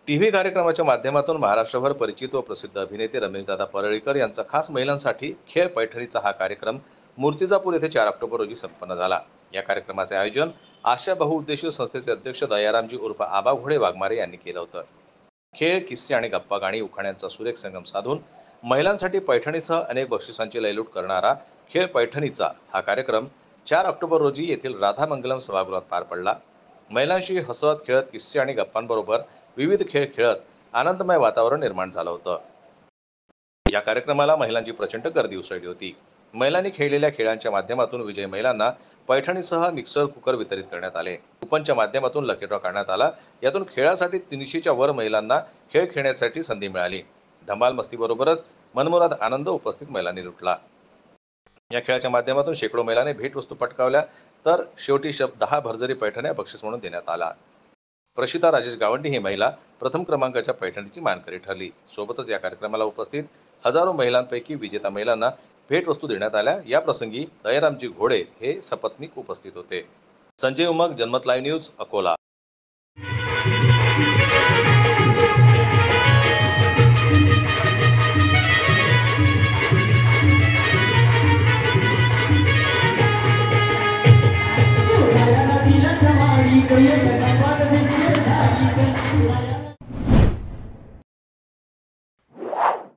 TV कार्यक्रमाच्या माध्यमातून महाराष्ट्रभर परिचित व प्रसिद्ध अभिनेते रमेशदादा परळीकर यांचा खास महिलांसाठी खेळ पैठणीचा हा कार्यक्रम मूर्तिजापूर येथे 4 ऑक्टोबर रोजी संपन्न झाला। या कार्यक्रमाचे आयोजन आशा बहुउद्देशीय संस्थेचे अध्यक्ष दयारामजी उर्फ आबा घोडे वाघमारे यांनी केलं होतं। खेळ, किस्से आणि गप्पा गाणी उखाण्यांचा सुरेख संगम साधून महिलांसाठी पैठणीसह अनेक बक्षिसांची लयलूट करणारा खेळ पैठणीचा हा कार्यक्रम 4 ऑक्टोबर रोजी येथील राधा मंगलम सभागृहात पार पडला। महिलांशी हसत खेळत किस्से आणि गप्पांबरोबर विविध खेळ खेळत आनंदमय वातावरण निर्माण झालं होतं। या कार्यक्रमाला महिलांची प्रचंड गर्दी उसळली होती। महिलांनी खेळलेल्या खेळांच्या माध्यमातून विजयी महिलांना पैठणीसह मिक्सर कुकर वितरित करण्यात आले। कुपनच्या माध्यमातून लकी ड्रॉ काढण्यात आला। यातून खेळासाठी 300च्या वर महिलांना खेळ खेळण्यासाठी संधी मिळाली। धमाल मस्तीबरोबरच मनमुराद आनंद उपस्थित महिलांनी लुटला। या खेळाच्या माध्यमातून शेकडो महिलांनी भेटवस्तू पटकावल्या, तर शेवटी 10 भरजरी पैठण्या बक्षीस म्हणून देण्यात आला। प्रशिता राजेश गावंडी ही महिला प्रथम क्रमांकाच्या पैठणीची मानकरी ठरली। सोबतच या कार्यक्रमाला उपस्थित हजारो महिलांपैकी विजेता महिलांना भेटवस्तू देण्यात आल्या। या प्रसंगी दयारामजी घोडे हे सपत्नीक उपस्थित होते। संजय उमग, जनमत लाईव्ह न्यूज, अकोला। Oye,